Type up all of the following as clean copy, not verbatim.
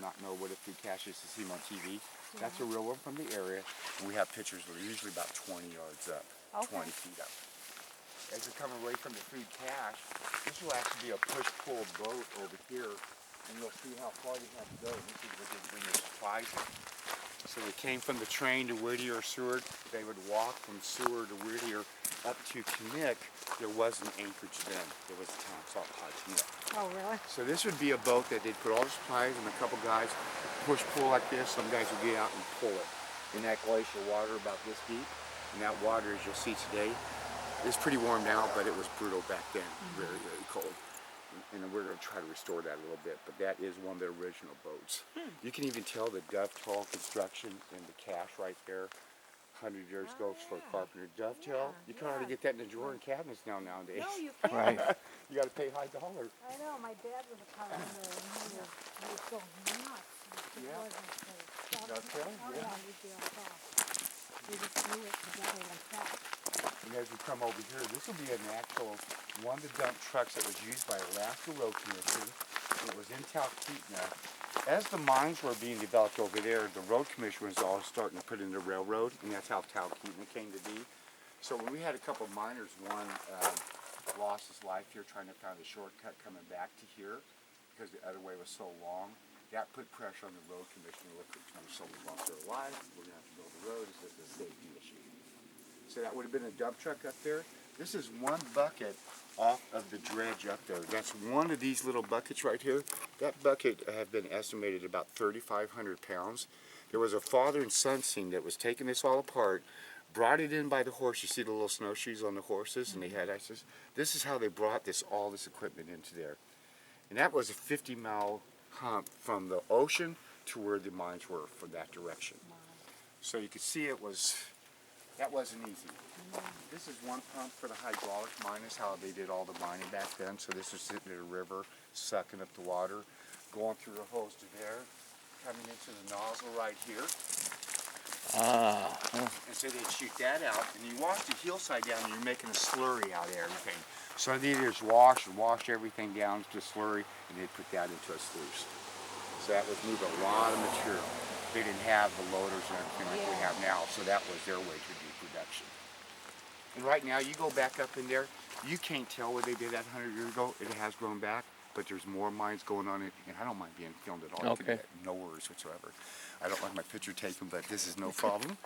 not know what a food cache is to see them on TV. That's a real one from the area. And we have pictures that are usually about 20 yards up, 20 feet up. As you're coming away from the food cache, this will actually be a push-pull boat over here, and you'll see how far you have to go. This is where they bring their supplies in. So they came from the train to Whittier or Seward. They would walk from Seward to Whittier up to Knik. There wasn't Anchorage then. There was a town called Knik. Oh, really? So this would be a boat that they'd put all the supplies and a couple guys pull like this. Some guys would get out and pull it. In that glacial water about this deep. And that water, as you'll see today, is pretty warm now, but it was brutal back then. Very, very cold. And we're going to try to restore that a little bit, but that is one of the original boats. You can even tell the dovetail construction in the cache right there. 100 years ago for carpenter dovetail. You can already get that in the drawer and cabinets nowadays. No, you can't. Right. You got to pay high dollar. I know, my dad was a carpenter and he was going nuts. It wasn't safe. Dovetail, yeah. We just threw it together like that. And as we come over here, this will be an actual one of the dump trucks that was used by Alaska Road Commission. It was in Talkeetna. As the mines were being developed over there, the Road Commission was all starting to put in the railroad, and that's how Talkeetna came to be. So when we had a couple of miners, one lost his life here trying to find a shortcut coming back to here because the other way was so long. That put pressure on the Road Commission to look at someone lost their life. We're going to have to build the road. It's just a safety issue. So that would have been a dump truck up there. This is one bucket off of the dredge up there. That's one of these little buckets right here. That bucket have been estimated about 3,500 pounds. There was a father and son scene that was taking this all apart, brought it in by the horse. You see the little snowshoes on the horses, and they had access. This is how they brought all this equipment into there. And that was a 50-mile hump from the ocean to where the mines were from that direction. So you could see that wasn't easy. This is one pump for the hydraulic miners, how they did all the mining back then. So this was sitting in a river, sucking up the water, going through the hose to there, coming into the nozzle right here. And so they'd shoot that out, and you wash the hillside down, and you're making a slurry out of everything. So they just wash everything down to slurry, and they'd put that into a sluice. So that was moving a lot of material. They didn't have the loaders and everything like we have now, so that was their way to do production. And right now, you go back up in there, you can't tell what they did that 100 years ago. It has grown back, but there's more mines going on, and I don't mind being filmed at all. Okay. No worries whatsoever. I don't like my picture taken, but this is no problem.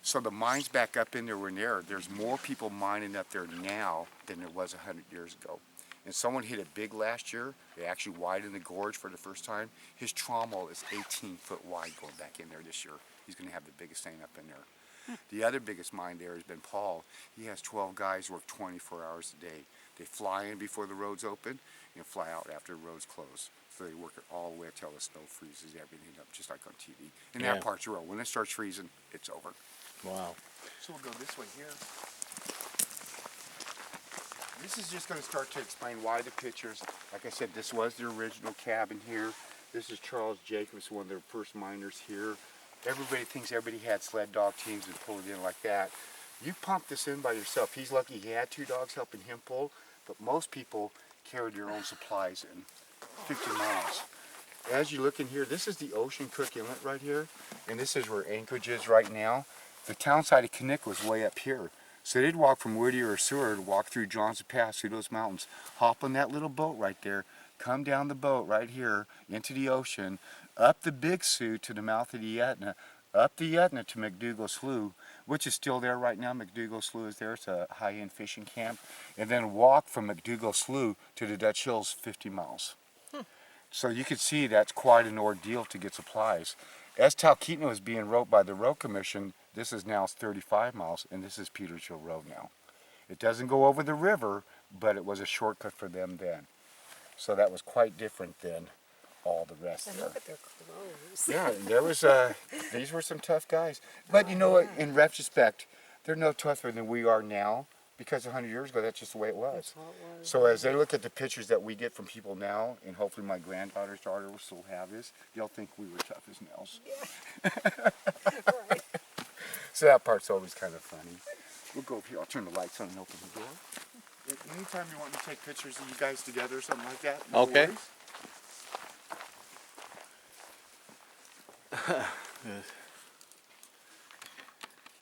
So the mines back up in there were there. There's more people mining up there now than there was 100 years ago. And someone hit it big last year. They actually widened the gorge for the first time. His trommel is 18 foot wide going back in there this year. He's going to have the biggest thing up in there. The other biggest mine there has been Paul. He has 12 guys work 24 hours a day. They fly in before the roads open and fly out after the roads close. So they work it all the way until the snow freezes everything up, just like on TV. And that part's real. When it starts freezing, it's over. Wow. So we'll go this way here. This is just going to start to explain why the pictures, like I said, this was the original cabin here. This is Charles Jacobs, one of their first miners here. Everybody thinks everybody had sled dog teams and pulled it in like that. You pump this in by yourself. He's lucky he had 2 dogs helping him pull, but most people carried their own supplies in 50 miles. As you look in here, this is the Ocean Cook Inlet right here, and this is where Anchorage is right now. The town site of Knik was way up here. So they'd walk from Whittier or Seward, walk through Johnson Pass, through those mountains, hop on that little boat right there, come down the boat right here into the ocean, up the Big Sioux to the mouth of the Etna, up the Etna to McDougall Slough, which is still there right now. McDougall Slough is there. It's a high-end fishing camp. And then walk from McDougall Slough to the Dutch Hills 50 miles. So you can see that's quite an ordeal to get supplies. As Talkeetna was being wrote by the Road Commission, this is now 35 miles, and this is Petersville Road now. It doesn't go over the river, but it was a shortcut for them then. So that was quite different than all the rest And there. look at their clothes. Yeah, and there was, these were some tough guys. But you know what, in retrospect, they're no tougher than we are now, because 100 years ago, that's just the way it was. That's how it was. So as they look at the pictures that we get from people now, and hopefully my granddaughter's daughter will still have this, they'll think we were tough as nails. Right. So that part's always kind of funny. We'll go up here. I'll turn the lights on and open the door. Anytime you want me to take pictures of you guys together or something like that, no Okay. worries. Yes.